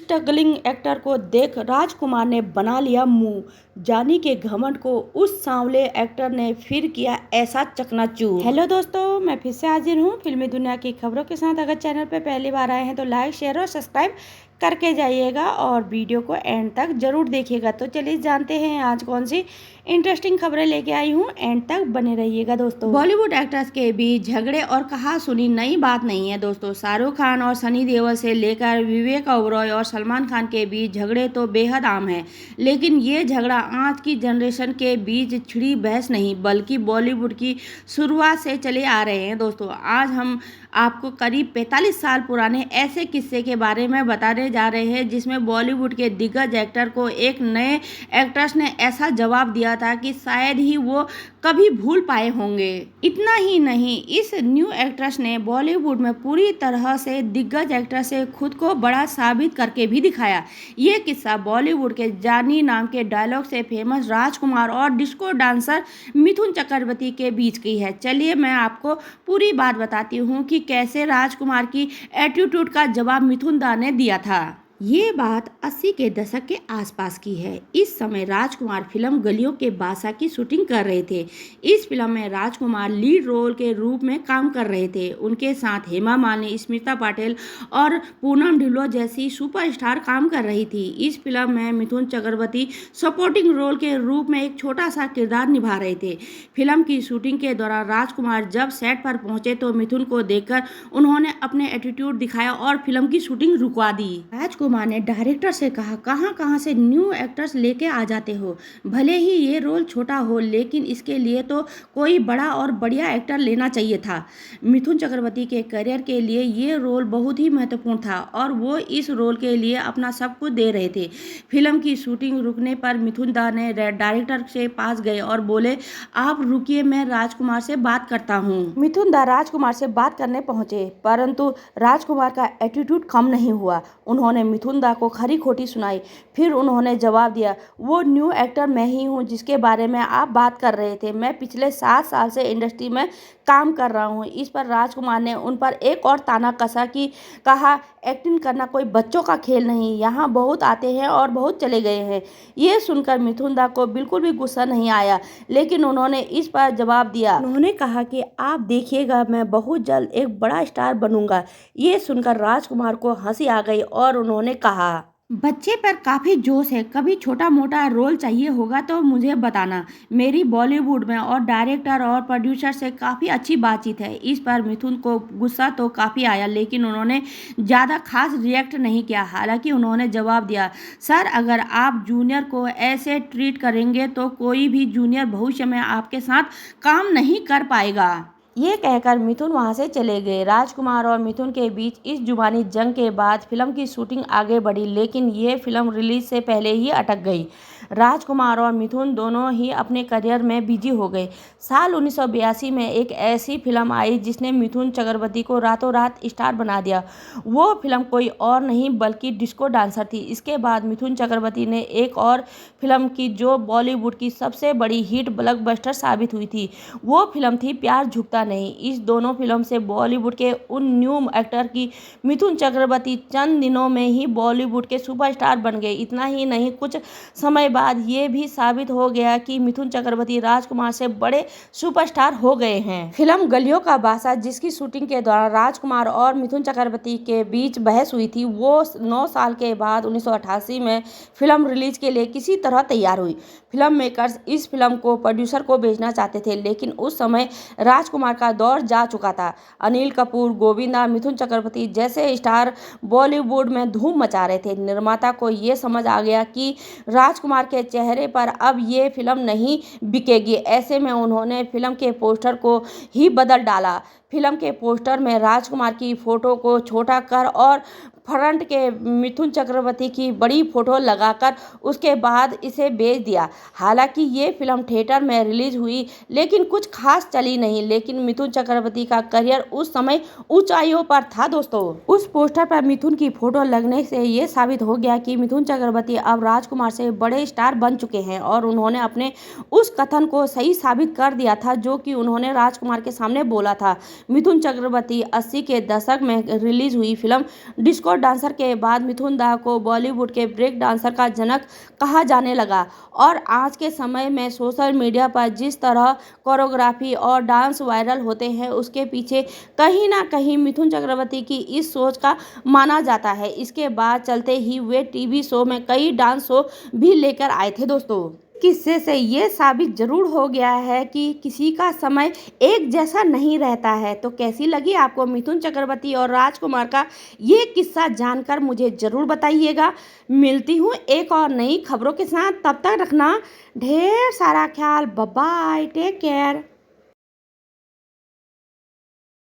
Struggling actor को देख राजकुमार ने बना लिया मुंह। जानी के घमंड को उस सांवले एक्टर ने फिर किया ऐसा चकनाचूर। हेलो दोस्तों, मैं फिर से हाजिर हूँ फिल्मी दुनिया की खबरों के साथ। अगर चैनल पर पहली बार आए हैं तो लाइक, शेयर और सब्सक्राइब करके जाइएगा और वीडियो को एंड तक जरूर देखिएगा। तो चलिए जानते हैं आज कौन सी इंटरेस्टिंग खबरें लेके आई हूँ। एंड तक बने रहिएगा दोस्तों। बॉलीवुड एक्टर्स के बीच झगड़े और कहा सुनी नई बात नहीं है दोस्तों। शाहरुख खान और सनी देओल से लेकर विवेक ओबरॉय और सलमान खान के बीच झगड़े तो बेहद आम है, लेकिन ये झगड़ा आज की जनरेशन के बीच छिड़ी बहस नहीं बल्कि बॉलीवुड की शुरुआत से चले आ रहे हैं दोस्तों। आज हम आपको करीब 45 साल पुराने ऐसे किस्से के बारे में बताने जा रहे हैं जिसमें बॉलीवुड के दिग्गज एक्टर को एक नए एक्ट्रेस ने ऐसा जवाब दिया था कि शायद ही वो कभी भूल पाए होंगे। इतना ही नहीं, इस न्यू एक्ट्रेस ने बॉलीवुड में पूरी तरह से दिग्गज एक्टर से खुद को बड़ा साबित करके भी दिखाया। ये किस्सा बॉलीवुड के जानी नाम के डायलॉग से फेमस राजकुमार और डिस्को डांसर मिथुन चक्रवर्ती के बीच की है। चलिए मैं आपको पूरी बात बताती हूँ कि कैसे राजकुमार की एटीट्यूड का जवाब मिथुन दा ने दिया था। ये बात 80 के दशक के आसपास की है। इस समय राजकुमार फिल्म गलियों के बादशाह की शूटिंग कर रहे थे। इस फिल्म में राजकुमार लीड रोल के रूप में काम कर रहे थे। उनके साथ हेमा मालिनी, स्मिता पाटिल और पूनम ढिल्लों जैसी सुपरस्टार काम कर रही थी। इस फिल्म में मिथुन चक्रवर्ती सपोर्टिंग रोल के रूप में एक छोटा सा किरदार निभा रहे थे। फिल्म की शूटिंग के दौरान राजकुमार जब सेट पर पहुंचे तो मिथुन को देखकर उन्होंने अपने एटीट्यूड दिखाया और फिल्म की शूटिंग रुकवा दी। राजकुमार ने डायरेक्टर से कहा, कहां से न्यू एक्टर्स लेके आ जाते हो। भले ही ये रोल छोटा हो, लेकिन इसके लिए तो कोई बड़ा और बढ़िया एक्टर लेना चाहिए था। मिथुन चक्रवर्ती के करियर के लिए ये रोल बहुत ही महत्वपूर्ण था और वो इस रोल के लिए अपना सब कुछ दे रहे थे। फिल्म की शूटिंग रुकने पर मिथुन दा ने डायरेक्टर से पास गए और बोले, आप रुकिए, मैं राजकुमार से बात करता हूँ। मिथुन दा राजकुमार से बात करने पहुंचे, परंतु राजकुमार का एटीट्यूड कम नहीं हुआ। उन्होंने मिथुन दा को खरी खोटी सुनाई। फिर उन्होंने जवाब दिया, वो न्यू एक्टर मैं ही हूँ जिसके बारे में आप बात कर रहे थे। मैं पिछले 7 साल से इंडस्ट्री में काम कर रहा हूँ। इस पर राजकुमार ने उन पर एक और ताना कसा कि कहा, एक्टिंग करना कोई बच्चों का खेल नहीं, यहाँ बहुत आते हैं और बहुत चले गए हैं। ये सुनकर मिथुन दा को बिल्कुल भी गुस्सा नहीं आया, लेकिन उन्होंने इस पर जवाब दिया। उन्होंने कहा कि आप देखिएगा, मैं बहुत जल्द एक बड़ा स्टार बनूंगा। ये सुनकर राजकुमार को हंसी आ गई और उन्होंने कहा, बच्चे पर काफ़ी जोश है, कभी छोटा मोटा रोल चाहिए होगा तो मुझे बताना। मेरी बॉलीवुड में और डायरेक्टर और प्रोड्यूसर से काफ़ी अच्छी बातचीत है। इस पर मिथुन को गुस्सा तो काफ़ी आया, लेकिन उन्होंने ज़्यादा खास रिएक्ट नहीं किया। हालांकि उन्होंने जवाब दिया, सर अगर आप जूनियर को ऐसे ट्रीट करेंगे तो कोई भी जूनियर भविष्य में आपके साथ काम नहीं कर पाएगा। ये कहकर मिथुन वहां से चले गए। राजकुमार और मिथुन के बीच इस जुबानी जंग के बाद फिल्म की शूटिंग आगे बढ़ी, लेकिन ये फिल्म रिलीज से पहले ही अटक गई। राजकुमार और मिथुन दोनों ही अपने करियर में बिजी हो गए। साल 1982 में एक ऐसी फिल्म आई जिसने मिथुन चक्रवर्ती को रातों रात स्टार बना दिया। वो फिल्म कोई और नहीं बल्कि डिस्को डांसर थी। इसके बाद मिथुन चक्रवर्ती ने एक और फिल्म की जो बॉलीवुड की सबसे बड़ी हिट ब्लॉकबस्टर साबित हुई थी। वो फिल्म थी प्यार झुकता नहीं। इस दोनों फिल्म से बॉलीवुड के उन न्यू एक्टर की मिथुन चक्रवर्ती चंद दिनों में ही बॉलीवुड के सुपरस्टार बन गए। इतना ही नहीं, कुछ समय बाद ये भी साबित हो गया कि मिथुन चक्रवर्ती राजकुमार से बड़े सुपरस्टार हो गए हैं। फिल्म गलियों का बादशाह, जिसकी शूटिंग के दौरान राजकुमार और मिथुन चक्रवर्ती के बीच बहस हुई थी, वो 9 साल के बाद 1988 में फिल्म रिलीज के लिए किसी तरह तैयार हुई। फिल्म मेकर्स इस फिल्म को प्रोड्यूसर को भेजना चाहते थे, लेकिन उस समय राजकुमार का दौर जा चुका था। अनिल कपूर, गोविंदा, मिथुन चक्रवर्ती जैसे स्टार बॉलीवुड में धूम मचा रहे थे। निर्माता को ये समझ आ गया कि राजकुमार के चेहरे पर अब ये फिल्म नहीं बिकेगी। ऐसे में उन्होंने फिल्म के पोस्टर को ही बदल डाला। फिल्म के पोस्टर में राजकुमार की फोटो को छोटा कर और फ्रंट के मिथुन चक्रवर्ती की बड़ी फोटो लगाकर उसके बाद इसे बेच दिया। हालांकि ये फिल्म थिएटर में रिलीज हुई, लेकिन कुछ खास चली नहीं। लेकिन मिथुन चक्रवर्ती का करियर उस समय ऊंचाइयों पर था दोस्तों। उस पोस्टर पर मिथुन की फोटो लगने से ये साबित हो गया कि मिथुन चक्रवर्ती अब राजकुमार से बड़े स्टार बन चुके हैं और उन्होंने अपने उस कथन को सही साबित कर दिया था जो कि उन्होंने राजकुमार के सामने बोला था। मिथुन चक्रवर्ती 80 के दशक में रिलीज हुई फिल्म डिस्को डांसर के बाद मिथुन दा को बॉलीवुड के ब्रेक डांसर का जनक कहा जाने लगा और आज के समय में सोशल मीडिया पर जिस तरह कोरियोग्राफी और डांस वायरल होते हैं उसके पीछे कहीं ना कहीं मिथुन चक्रवर्ती की इस सोच का माना जाता है। इसके बाद चलते ही वे टीवी शो में कई डांस शो भी लेकर आए थे दोस्तों। किस्से से ये साबित जरूर हो गया है कि किसी का समय एक जैसा नहीं रहता है। तो कैसी लगी आपको मिथुन चक्रवर्ती और राजकुमार का ये किस्सा जानकर मुझे ज़रूर बताइएगा। मिलती हूँ एक और नई खबरों के साथ, तब तक रखना ढेर सारा ख्याल। Bye bye, take care.